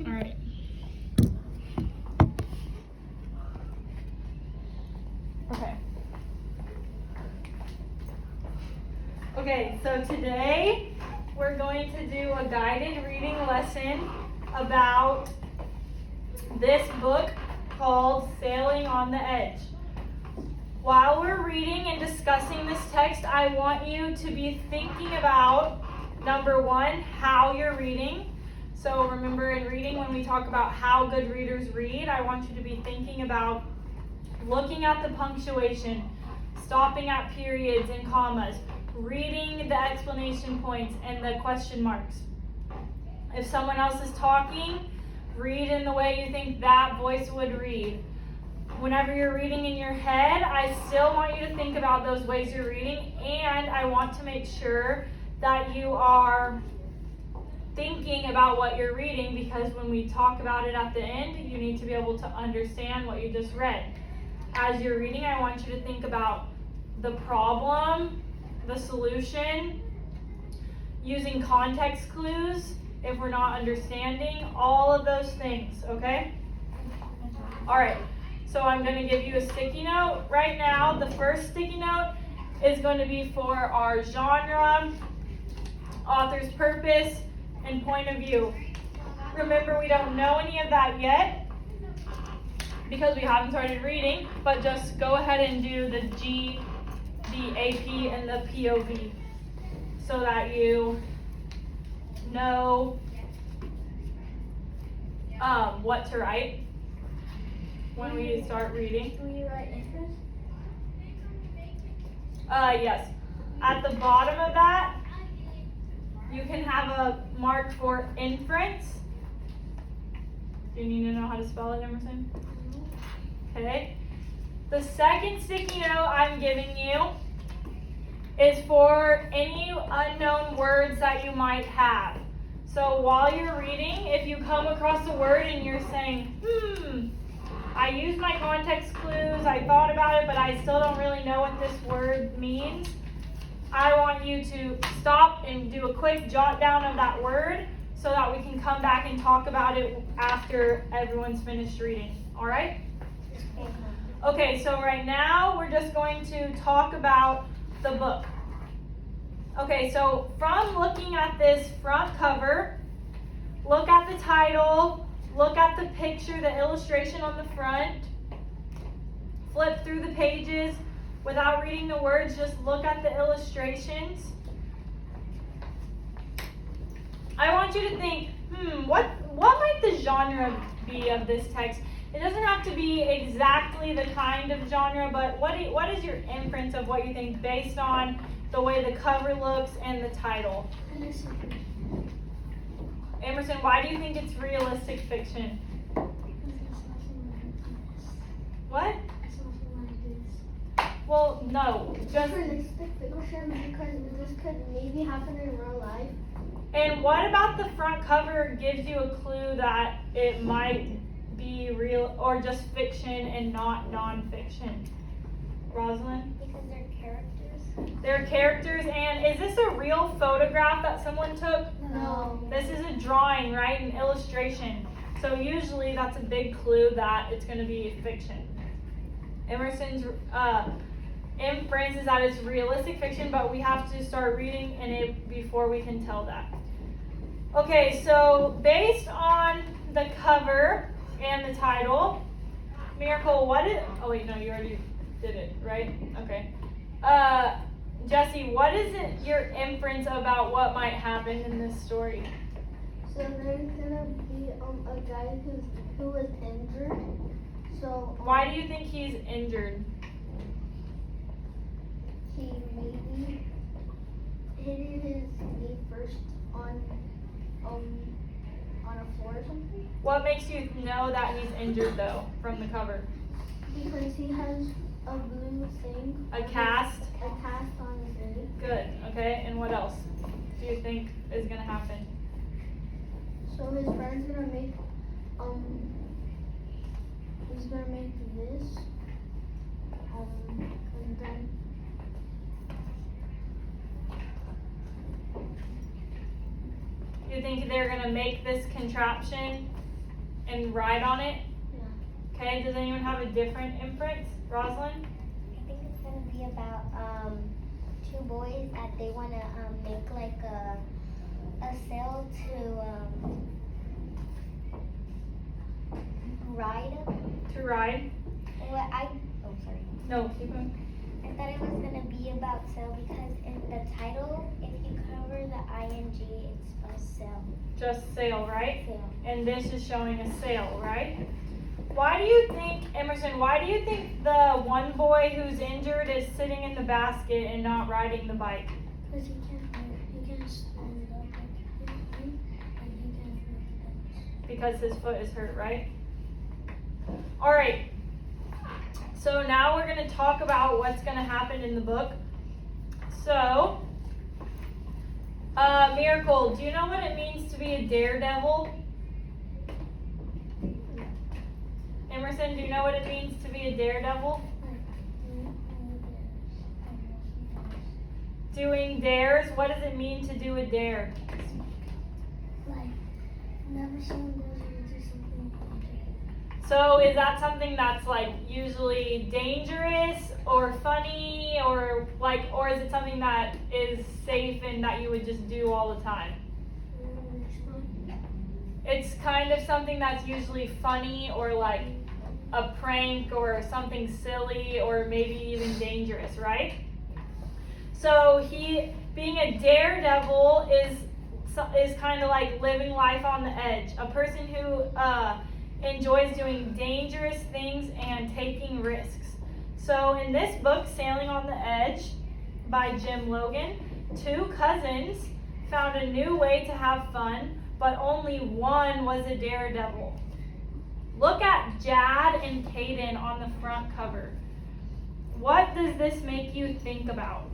All right. Okay, so today we're going to do a guided reading lesson about this book called Sailing on the Edge. While we're reading and discussing this text, I want you to be thinking about, number one, how you're reading. So remember in reading when we talk about how good readers read, I want you to be thinking about looking at the punctuation, stopping at periods and commas, reading the explanation points and the question marks. If someone else is talking, read in the way you think that voice would read. Whenever you're reading in your head, I still want you to think about those ways you're reading, and I want to make sure that you are thinking about what you're reading, because when we talk about it at the end, you need to be able to understand what you just read. As you're reading, I want you to think about the problem, the solution, using context clues if we're not understanding, all of those things, okay? All right, so I'm going to give you a sticky note right now. The first sticky note is going to be for our genre, author's purpose, and point of view. Remember, we don't know any of that yet because we haven't started reading, but just go ahead and do the G, the AP, and the POV so that you know what to write when we start reading. Will you write interest? Yes. At the bottom of that, you can have a mark for inference. Do you need to know how to spell it, Emerson? Okay. The second sticky note I'm giving you is for any unknown words that you might have. So while you're reading, if you come across a word and you're saying, I used my context clues, I thought about it, but I still don't really know what this word means, I want you to stop and do a quick jot down of that word so that we can come back and talk about it after everyone's finished reading. All right? Okay, so right now we're just going to talk about the book. Okay, so from looking at this front cover, look at the title, look at the picture, the illustration on the front, flip through the pages without reading the words, just look at the illustrations. I want you to think, what might the genre be of this text? It doesn't have to be exactly the kind of genre, but what is your inference of what you think based on the way the cover looks and the title? Emerson, why do you think it's realistic fiction? What? Well, no. Just realistic fiction because this could maybe happen in real life. And what about the front cover gives you a clue that it might be real or just fiction and not non-fiction? Rosalind? Because they're characters. They're characters, and is this a real photograph that someone took? No. This is a drawing, right? An illustration. So usually that's a big clue that it's going to be fiction. Emerson's inference is that it's realistic fiction, but we have to start reading in it before we can tell that. Okay, so based on the cover and the title, Miracle, oh wait, no, you already did it, right? Okay. Jesse, what is your inference about what might happen in this story? So there's gonna be a guy who was injured. So why do you think he's injured? He maybe hit his knee first on a floor or something. What makes you know that he's injured though from the cover? Because he has a blue thing. A cast? A cast on his leg. Good. Okay. And what else do you think is gonna happen? So his friend's gonna make he's gonna make this and then You think they're gonna make this contraption and ride on it? Yeah. Okay, does anyone have a different inference? Rosalind? I think it's gonna be about two boys that they wanna make like a sail to ride. To ride? Oh, sorry. No, keep going. I thought it was gonna be about sail because in the title, if you cover the ing, it spells sail. Just sail, right? Sail. And this is showing a sail, right? Why do you think, Emerson, why do you think the one boy who's injured is sitting in the basket and not riding the bike? Because he can't stand up and he can't. Because his foot is hurt, right? All right. So now we're going to talk about what's going to happen in the book. So, Miracle, do you know what it means to be a daredevil? Emerson, do you know what it means to be a daredevil? Doing dares. What does it mean to do a dare? Like, never someone goes and do something dangerous. So is that something that's like usually dangerous or funny or is it something that is safe and that you would just do all the time? It's kind of something that's usually funny or like a prank or something silly or maybe even dangerous, right? So being a daredevil is kind of like living life on the edge. A person who enjoys doing dangerous things and taking risks. So in this book, Sailing on the Edge by Jim Logan, two cousins found a new way to have fun, but only one was a daredevil. Look at Jad and Caden on the front cover. What does this make you think about?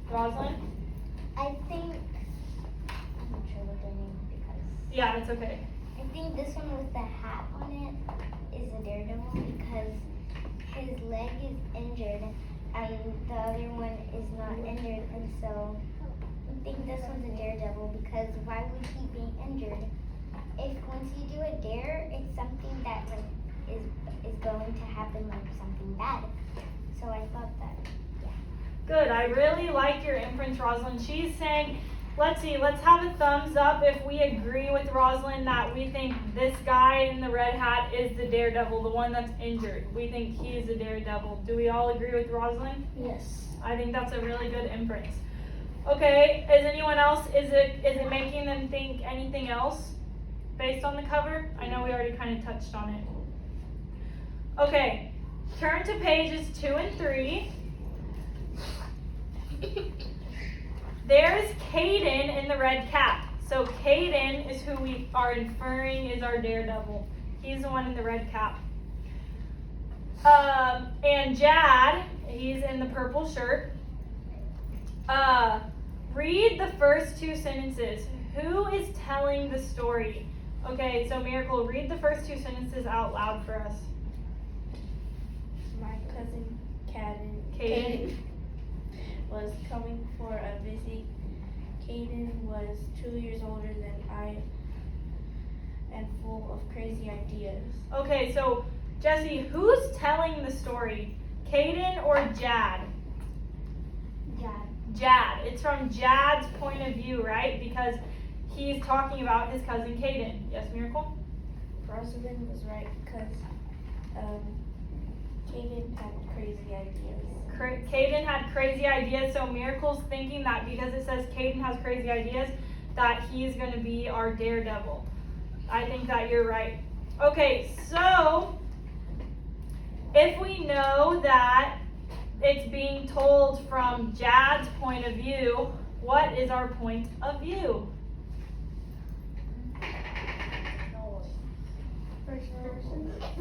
Rosalind? I think I'm not sure what their name is because Yeah, it's okay. I think this one with the hat on it is a daredevil because his leg is injured and the other one is not injured, and so I think this one's a daredevil because why would he be injured? If once you do a dare, it's something that like is going to happen, like something bad. So I thought that. Good. I really like your inference, Rosalind. She's saying, let's have a thumbs up if we agree with Rosalind that we think this guy in the red hat is the daredevil, the one that's injured. We think he's the daredevil. Do we all agree with Rosalind? Yes. I think that's a really good inference. Okay, is anyone else, is it making them think anything else based on the cover? I know we already kind of touched on it. Okay, turn to pages 2 and 3. There's Caden in the red cap. So Caden is who we are inferring is our daredevil. He's the one in the red cap. And Jad, he's in the purple shirt. Read the first two sentences. Who is telling the story? Okay, so Miracle, read the first two sentences out loud for us. My cousin Caden. was coming for a visit. Caden was 2 years older than I and full of crazy ideas. Okay, so Jesse, who's telling the story? Caden or Jad? Jad. It's from Jad's point of view, right? Because he's talking about his cousin Caden. Yes, Miracle? Rosalind was right because Caden had crazy ideas. Caden had crazy ideas, so Miracle's thinking that because it says Caden has crazy ideas, that he's going to be our daredevil. I think that you're right. Okay, so if we know that it's being told from Jad's point of view, what is our point of view?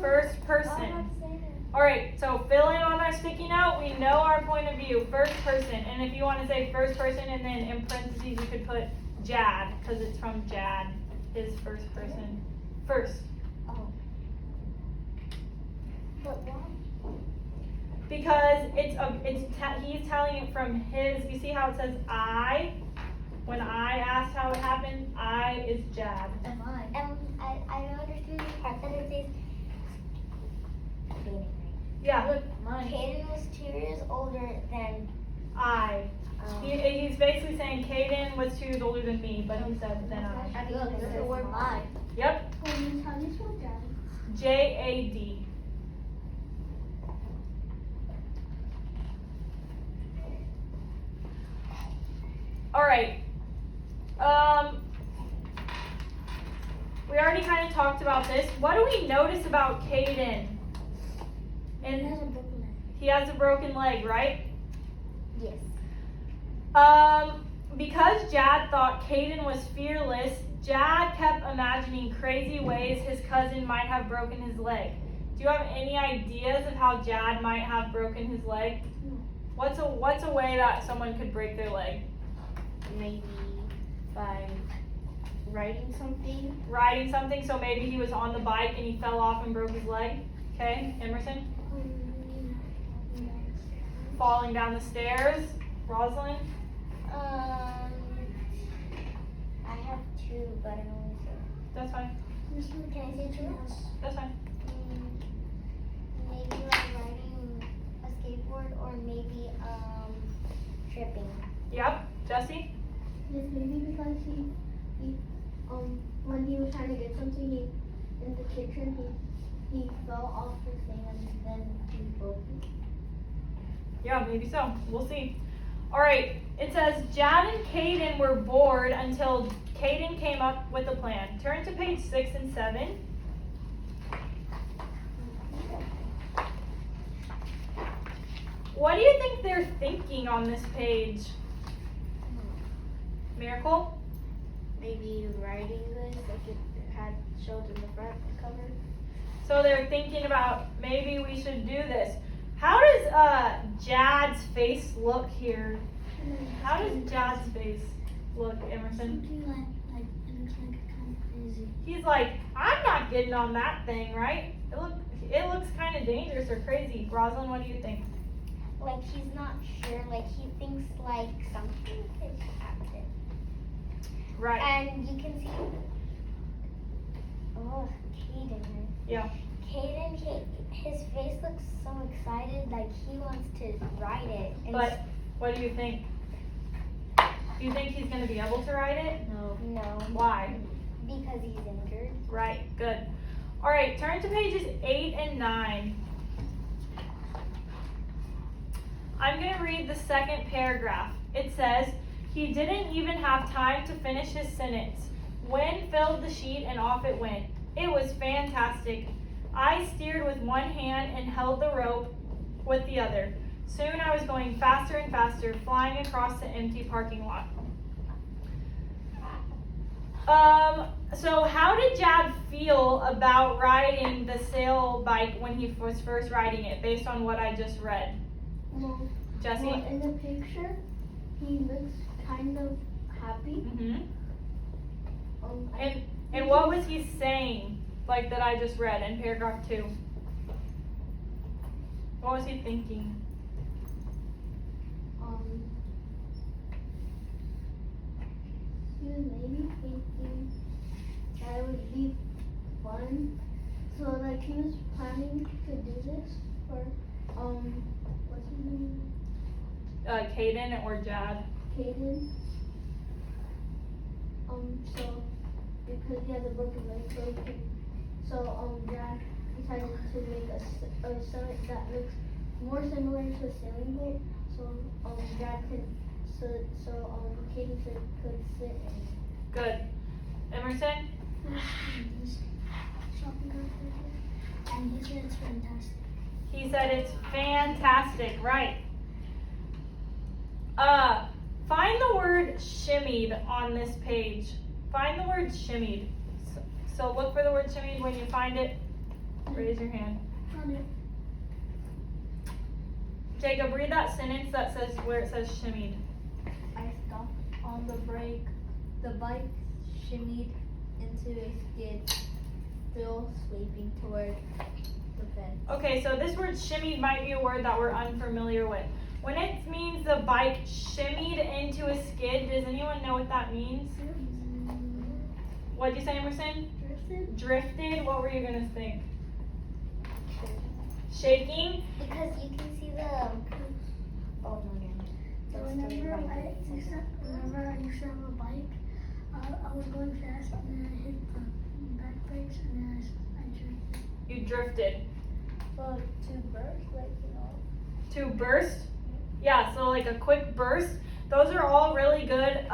First person. Alright, so fill in on our sticky note. We know our point of view, first person. And if you want to say first person and then in parentheses you could put Jad, because it's from Jad, his first person. First. Oh. But why? Because he's telling it from his, you see how it says I? When I asked how it happened, I is Jad. Am I? I understood the part 2 years older than I. He's basically saying Caden was 2 years older than me, but he said than I. How do you Look, say there's the word my. Yep, How do you spell Jad? Jad. All right. We already kind of talked about this. What do we notice about Caden? And a broken leg. he has a broken leg, right? Yes. Because Jad thought Caden was fearless, Jad kept imagining crazy ways his cousin might have broken his leg. Do you have any ideas of how Jad might have broken his leg? No. What's a way that someone could break their leg? Maybe by writing something. Riding something, so maybe he was on the bike and he fell off and broke his leg. Okay, Emerson? Falling down the stairs. Rosalind? I have 2, but I only say. That's fine. Can I say 2? That's fine. Maybe like riding a skateboard or maybe tripping. Yep. Jesse? Yes, maybe because he when he was trying to get something in the kitchen, he fell off the thing and then he broke it. Yeah, maybe so. We'll see. All right. It says Jad and Caden were bored until Caden came up with a plan. Turn to page 6 and 7. What do you think they're thinking on this page? Miracle? Maybe writing this like it had showed in the front cover. So they're thinking about maybe we should do this. How does Jad's face look here? How does Jad's face look, Emerson? Like it looks like kind of crazy. He's like, I'm not getting on that thing, right? It looks kind of dangerous or crazy. Rosalind, what do you think? Like he's not sure. Like he thinks like something could happen. Right. And you can see. Oh, Caden. Yeah. Caden, his face looks so excited. Like he wants to ride it. And But what do you think? Do you think he's going to be able to ride it? no, Why? because he's injured. Right. Good. All right. Turn to pages 8 and 9. I'm going to read the second paragraph. It says, he didn't even have time to finish his sentence. Wind filled the sheet and off it went. It was fantastic. I steered with one hand and held the rope with the other. Soon I was going faster and faster, flying across the empty parking lot. So how did Jad feel about riding the sail bike when he was first riding it, based on what I just read? Well, Jesse? well, in the picture, he looks kind of happy. Mm-hmm. I And what was he saying, like that I just read in paragraph 2? What was he thinking? he was maybe thinking that it would be fun. So like he was planning to do this for what's his name? Caden or Jad? Caden. So because he has a broken leg, Dad decided to make a sailing that looks more similar to a sailing boat. So Dad could Caden could sit in it. Good. Emerson? Shopping cart, and he said it's fantastic. He said it's fantastic, right. Find the word shimmied on this page. Find the word shimmied. So look for the word shimmied. When you find it, raise your hand. Jacob, read that sentence that says where it says shimmied. I stopped on the brake. The bike shimmied into a skid, still sweeping toward the fence. Okay, so this word shimmied might be a word that we're unfamiliar with. When it means the bike shimmied into a skid, does anyone know what that means? What'd you say, Emerson? Drifted. Drifted? What were you gonna think? shaking. Because you can see the. Oh no, no. So That's whenever still your I used to have a bike, I was going fast and then I hit the back brakes and then I drifted. You drifted. Well, to burst, like, you know. To burst? Yeah, so like a quick burst. Those are all really good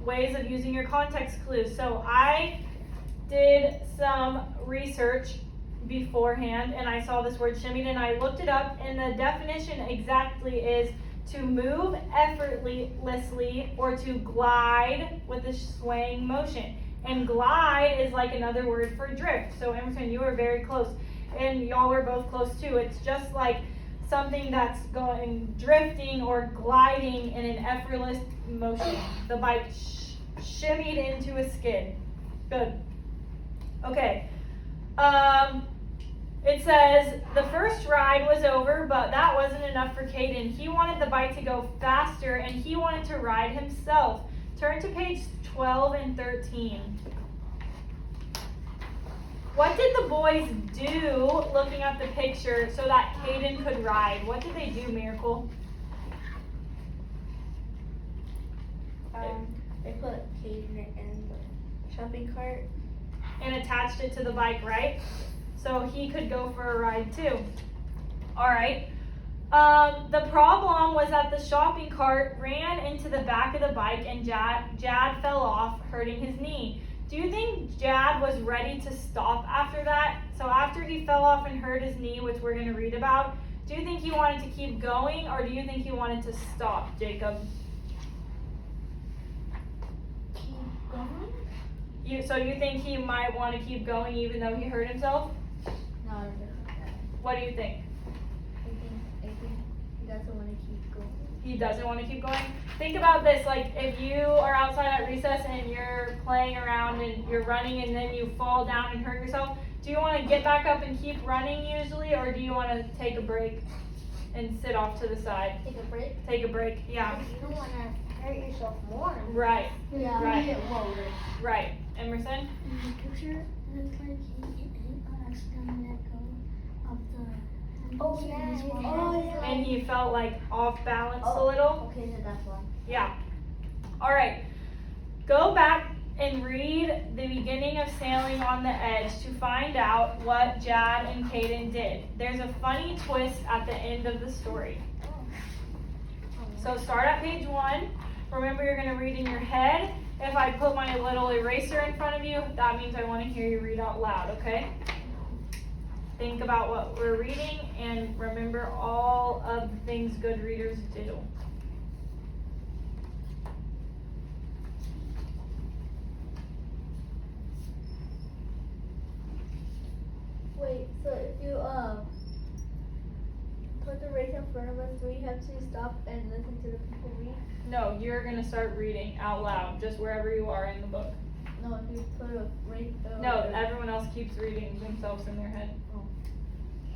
ways of using your context clues. So I did some research beforehand and I saw this word shimmied and I looked it up, and the definition exactly is to move effortlessly or to glide with a swaying motion. And glide is like another word for drift. So Emerson, you were very close, and y'all were both close too. It's just like something that's going drifting or gliding in an effortless motion. The bike shimmied into a skid. Good. Okay. It says the first ride was over, but that wasn't enough for Caden. He wanted the bike to go faster and he wanted to ride himself. Turn to page 12 and 13. What did the boys do looking at the picture so that Caden could ride? What did they do, Miracle? They put Caden in the shopping cart. And attached it to the bike, right? So he could go for a ride too. All right. The problem was that the shopping cart ran into the back of the bike and Jad fell off, hurting his knee. Do you think Jad was ready to stop after that? So after he fell off and hurt his knee, which we're going to read about, do you think he wanted to keep going or do you think he wanted to stop, Jacob? Keep going? So you think he might want to keep going even though he hurt himself? No, I don't think that. What do you think? I think he doesn't want to keep going. He doesn't want to keep going? Think about this, like if you are outside at recess and you're playing around and you're running and then you fall down and hurt yourself, do you want to get back up and keep running usually, or do you want to take a break and sit off to the side? Take a break? Take a break, yeah. You don't want to hurt yourself more. Right, Yeah. Right. Whoa, right. Emerson? In the picture, it looks like he accidentally let go of the. Oh, yeah. He's walking. Oh, yeah. And he felt like off balance a little? Okay, so that's one. Yeah. All right. Go back and read the beginning of Sailing on the Edge to find out what Jad and Caden did. There's a funny twist at the end of the story. So start at page 1. Remember, you're going to read in your head. If I put my little eraser in front of you, that means I want to hear you read out loud, okay? Think about what we're reading and remember all of the things good readers do. Wait, so if you put the race in front of us, do we have to stop and listen to the people read? No, you're going to start reading out loud, just wherever you are in the book. No, if you put a race. No, everyone else keeps reading themselves in their head. Oh.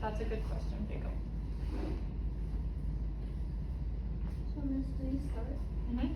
That's a good question, Jacob. So Miss, do you start? Mm-hmm.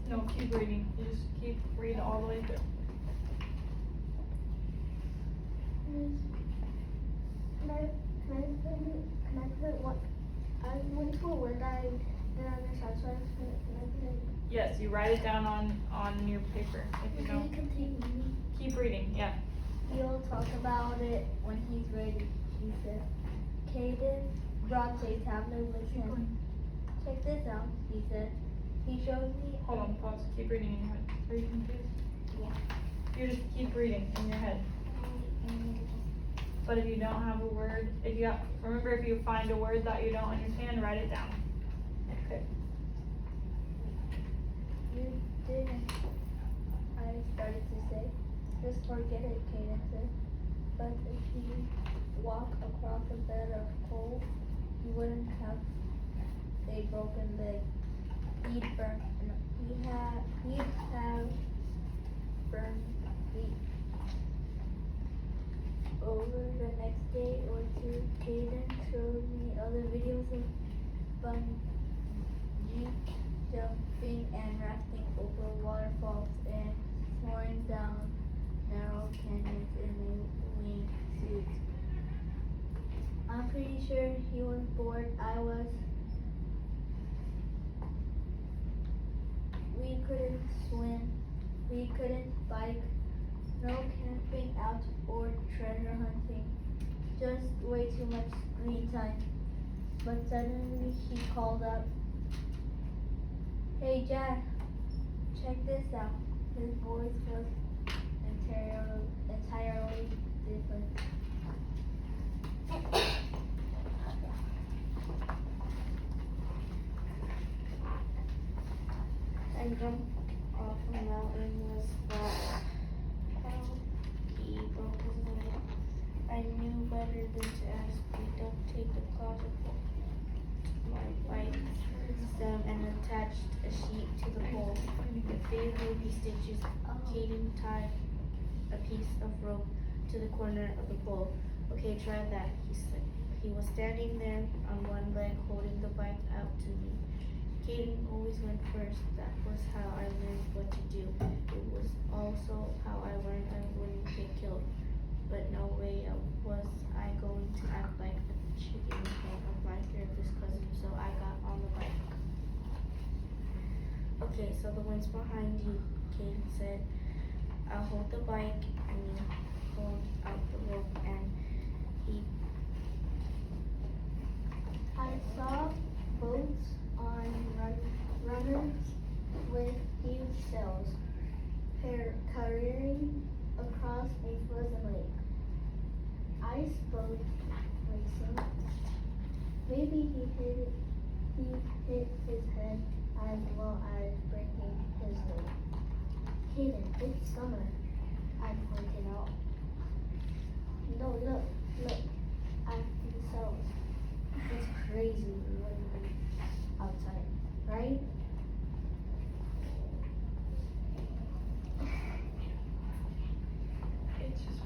No, keep reading. You just keep reading all the way through. Miss, can I put what? I went to a word I didn't understand, so can I put it? Yes, you write it down on your paper if you Can don't. you continue reading? Keep reading, yeah. He'll talk about it when he's ready, he said. Caden brought a tablet with him. Check this out, he said. He showed me. Hold on, pause. Keep reading in your head. Are you confused? Yeah. You just keep reading in your head. But if you don't have a word, remember if you find a word that you don't understand, write it down. Okay. You didn't, I started to say. Just forget it, Caden said. But if you walk across a bed of coal, you wouldn't have a broken leg. He'd have burned feet. Over the next day or two, Caden showed me other videos of bungee jumping and rafting over waterfalls and soaring down narrow canyons in a wingsuit. I'm pretty sure he was bored. I was. We couldn't swim. We couldn't bike. No camping out or treasure hunting. Just way too much screen time. But suddenly he called up, "Hey Jack, check this out." His voice was entirely different. I jumped off a mountain was that how he broke his leg. I knew better than to ask. We duct taped the closet for my bike stem and attached a sheet to the pole. With baby stitches, Caden tied a piece of rope to the corner of the pole. Okay, try that, he said. He was standing there on one leg holding the bike out to me. Caden always went first. That was how I learned what to do. It was also how I learned I wouldn't get killed. But no way was I going to act like a chicken in front of my therapist cousin, so I got on the bike. Okay, so the wind's behind you, Caden said. I'll hold the bike and you hold out the rope, and he I saw boats on runners with huge sails careering across a frozen lake. Ice boat racing. Maybe he hit his head as well as breaking his leg. Caden, it's summer, I pointed out. No, look at the sails. It's crazy windy outside, right? It's just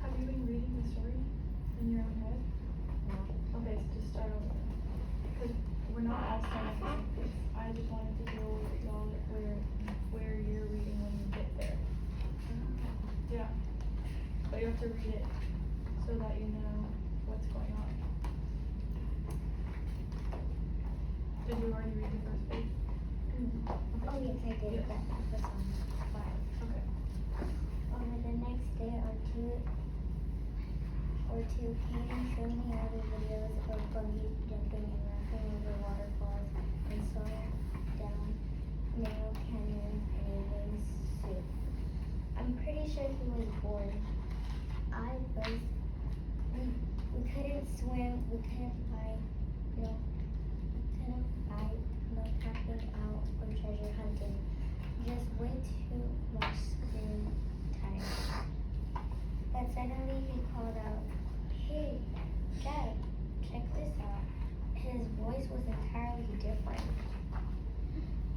Have you been reading the story in your own head? No. Okay, so just start over. Because we're not all starting at the same place. I just wanted to go with y'all where you're reading when you get there. Yeah. But you have to read it so that you know what's going on. Did you already read the first page? Oh yes, I did. Yes. That's on 5. Okay. Over the next day or two, Caden showed me other videos of bungee jumping and rafting over waterfalls and soaring down narrow canyons in a wingsuit. I'm pretty sure he was bored. We couldn't swim, we couldn't fight, no camping out or treasure hunting. Just way too much screen time. But suddenly he called out, "Hey, Jack, check this out." His voice was entirely different.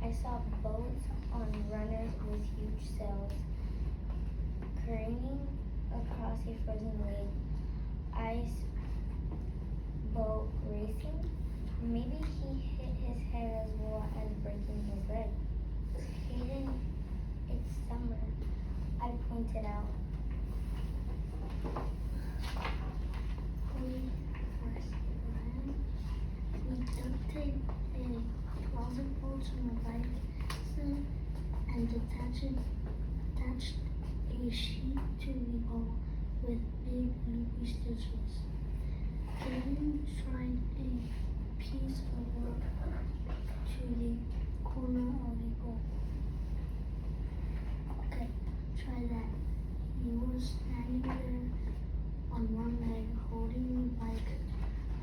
I saw boats on runners with huge sails careening across a frozen lake. Ice boat racing. Maybe he hit his head as well as breaking his leg. Caden, it's summer, I pointed out. We first ran. We duct taped a closet pole to my bike stem and attached a sheet to the pole with big loopy stitches. Caden tied a piece of rope to the corner of the pole. Okay, try that. He was standing there on one leg, holding the bike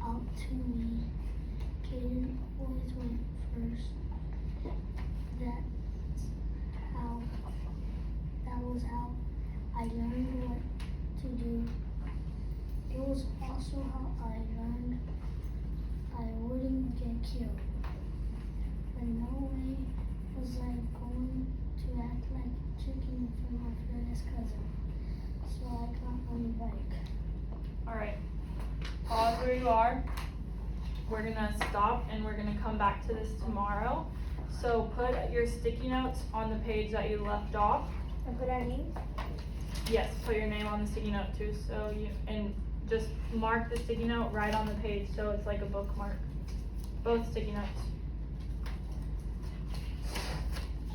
out to me. Caden always went also how I learned I wouldn't get killed. In no way was I going to act like a chicken for my fearless cousin. So I got on the bike. Alright, pause where you are. We're gonna stop and we're gonna come back to this tomorrow. So put your sticky notes on the page that you left off. And put our names? Yes, put your name on the sticky note too, so and just mark the sticky note right on the page so it's like a bookmark. Both sticky notes.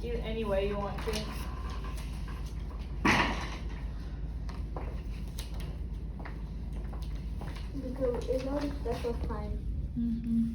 Any way you want to. Because it's not a special time. Mm-hmm.